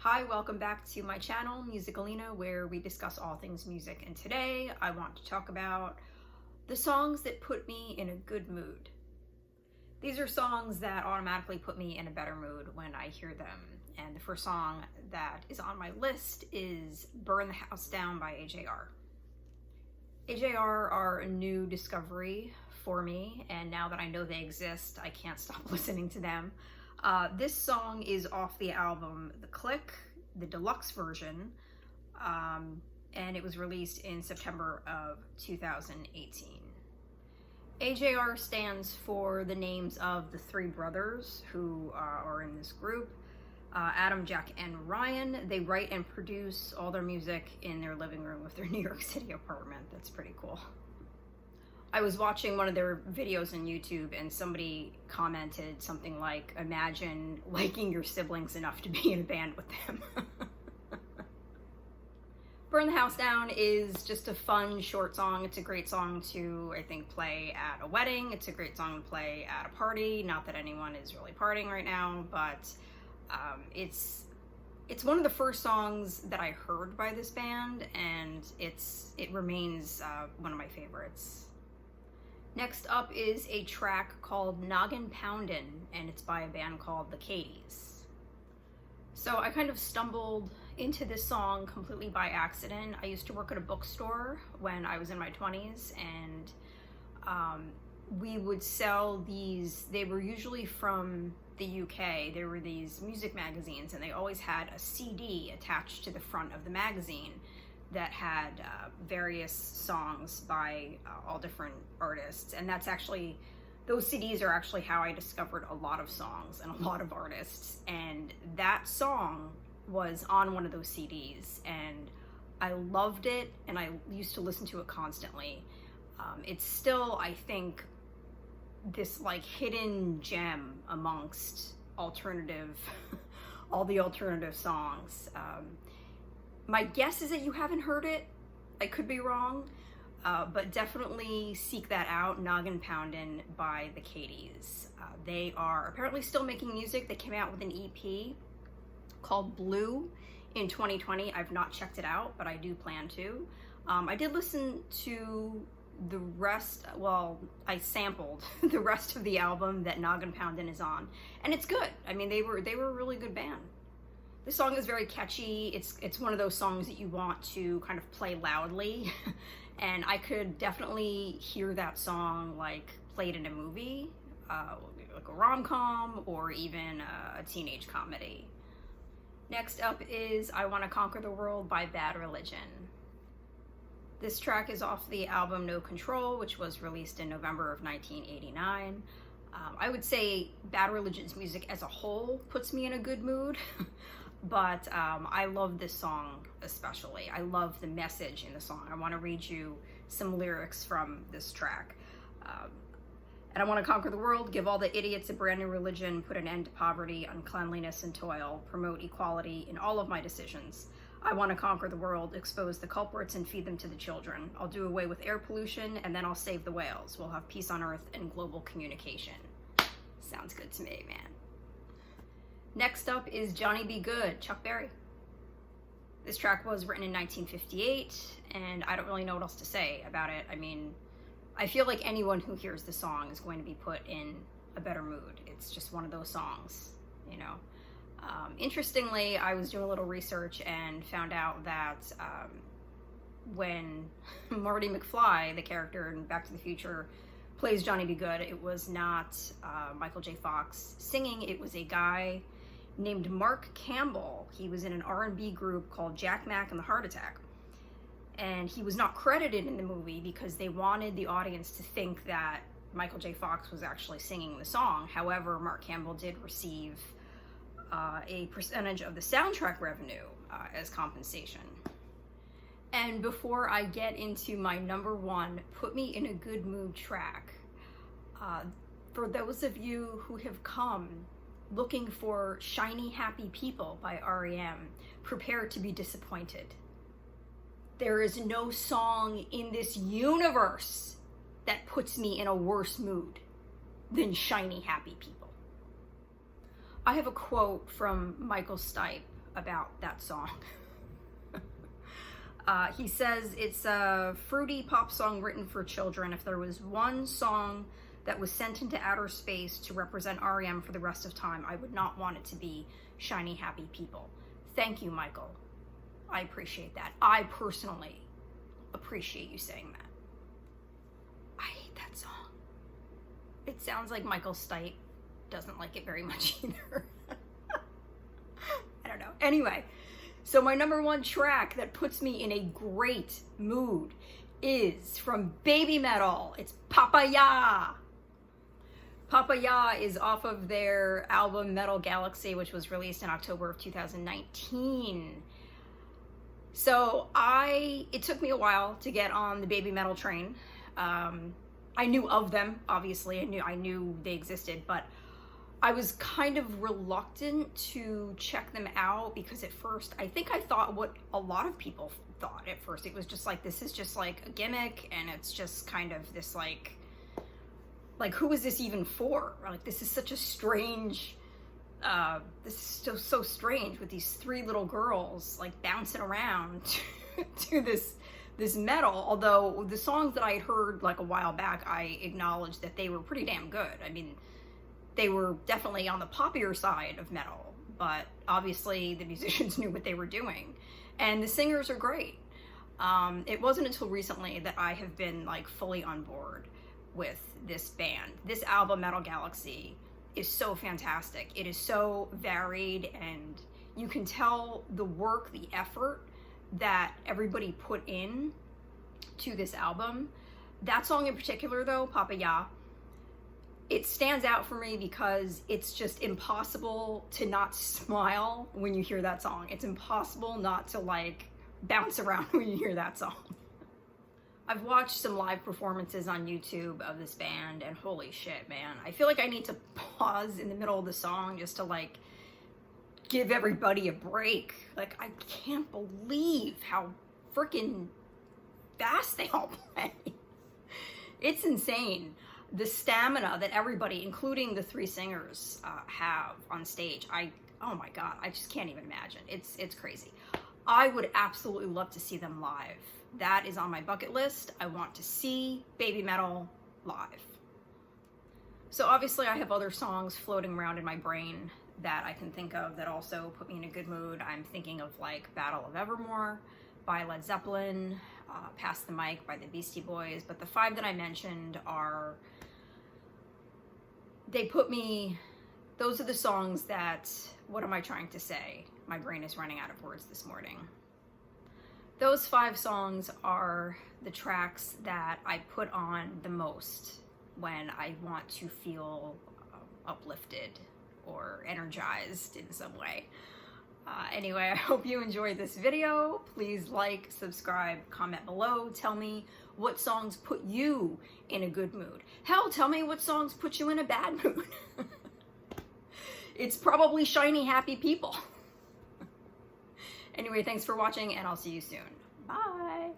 Hi, welcome back to my channel, Musicalina, where we discuss all things music. And today I want to talk about the songs that put me in a good mood. These are songs that automatically put me in a better mood when I hear them. And the first song that is on my list is Burn the House Down by AJR. AJR are a new discovery for me, and now that I know they exist, I can't stop listening to them. This song is off the album The Click, the deluxe version, and it was released in September of 2018. AJR stands for the names of the three brothers who are in this group. Adam, Jack, and Ryan. They write and produce all their music in their living room of their New York City apartment. That's pretty cool. I was watching one of their videos on YouTube and somebody commented something like, imagine liking your siblings enough to be in a band with them. Burn the House Down is just a fun, short song. It's a great song to, I think, play at a wedding. It's a great song to play at a party. Not that anyone is really partying right now, but it's one of the first songs that I heard by this band, and it remains one of my favorites. Next up is a track called Noggin Poundin, and it's by a band called the Katies. So I kind of stumbled into this song completely by accident. I used to work at a bookstore when I was in my 20s, and we would sell these. They were usually from the UK. There were these music magazines, and they always had a CD attached to the front of the magazine that had various songs by all different artists. And those CDs are actually how I discovered a lot of songs and a lot of artists. And that song was on one of those CDs, and I loved it, and I used to listen to it constantly. It's still, I think, this like hidden gem amongst all the alternative songs. My guess is that you haven't heard it. I could be wrong, but definitely seek that out, Noggin Poundin by the Katies. They are apparently still making music. They came out with an EP called Blue in 2020. I've not checked it out, but I do plan to. I did listen to the rest, I sampled the rest of the album that Noggin Poundin is on, and it's good. I mean, they were a really good band. The song is very catchy. It's one of those songs that you want to kind of play loudly, and I could definitely hear that song like played in a movie, like a rom-com or even a teenage comedy. Next up is I Want to Conquer the World by Bad Religion. This track is off the album No Control, which was released in November of 1989. I would say Bad Religion's music as a whole puts me in a good mood, but I love this song especially. I love the message in the song. I want to read you some lyrics from this track. And I want to conquer the world, give all the idiots a brand new religion, put an end to poverty, uncleanliness, and toil, promote equality in all of my decisions. I want to conquer the world, expose the culprits, and feed them to the children. I'll do away with air pollution, and then I'll save the whales. We'll have peace on earth and global communication. Sounds good to me, man. Next up is Johnny Be Good, Chuck Berry. This track was written in 1958, and I don't really know what else to say about it. I mean, I feel like anyone who hears the song is going to be put in a better mood. It's just one of those songs, you know. Interestingly, I was doing a little research and found out that when Marty McFly, the character in Back to the Future, plays Johnny Be Good, it was not Michael J. Fox singing. It was a guy named Mark Campbell. He was in an R&B group called Jack Mack and the Heart Attack. And he was not credited in the movie because they wanted the audience to think that Michael J. Fox was actually singing the song. However, Mark Campbell did receive a percentage of the soundtrack revenue as compensation. And before I get into my number one put me in a good mood track, for those of you who have come looking for Shiny Happy People by REM, prepare to be disappointed. There is no song in this universe that puts me in a worse mood than Shiny Happy People. I have a quote from Michael Stipe about that song. He says it's a fruity pop song written for children. If there was one song that was sent into outer space to represent REM for the rest of time, I would not want it to be Shiny Happy People. Thank you, Michael. I appreciate that. I personally appreciate you saying that. I hate that song. It sounds like Michael Stipe doesn't like it very much either. I don't know. Anyway, so my number one track that puts me in a great mood is from Baby Metal. It's Papaya. Papaya is off of their album Metal Galaxy, which was released in October of 2019. So it took me a while to get on the Baby Metal train. I knew of them, obviously. I knew they existed, but I was kind of reluctant to check them out because at first, I think I thought what a lot of people thought at first. It was just like, this is just like a gimmick, and it's just kind of this like who is this even for? Like, this is such a strange, this is so strange with these three little girls like bouncing around to this metal. Although the songs that I had heard like a while back, I acknowledged that they were pretty damn good. I mean, they were definitely on the poppier side of metal, but obviously the musicians knew what they were doing, and the singers are great. It wasn't until recently that I have been like fully on board with this band. This album, Metal Galaxy, is so fantastic. It is so varied, and you can tell the work, the effort that everybody put in to this album. That song in particular though, Papaya, it stands out for me because it's just impossible to not smile when you hear that song. It's impossible not to like bounce around when you hear that song. I've watched some live performances on YouTube of this band, and holy shit, man. I feel like I need to pause in the middle of the song just to like give everybody a break. Like, I can't believe how freaking fast they all play. It's insane. The stamina that everybody, including the three singers, have on stage. Oh my God, I just can't even imagine. It's crazy. I would absolutely love to see them live. That is on my bucket list. I want to see Baby Metal live. So obviously I have other songs floating around in my brain that I can think of that also put me in a good mood. I'm thinking of like Battle of Evermore by Led Zeppelin, Pass the Mic by the Beastie Boys, but the five that I mentioned those are the songs that, what am I trying to say? My brain is running out of words this morning. Those five songs are the tracks that I put on the most when I want to feel uplifted or energized in some way. Anyway, I hope you enjoyed this video. Please like, subscribe, comment below. Tell me what songs put you in a good mood. Hell, tell me what songs put you in a bad mood. It's probably Shiny Happy People. Anyway, thanks for watching, and I'll see you soon. Bye.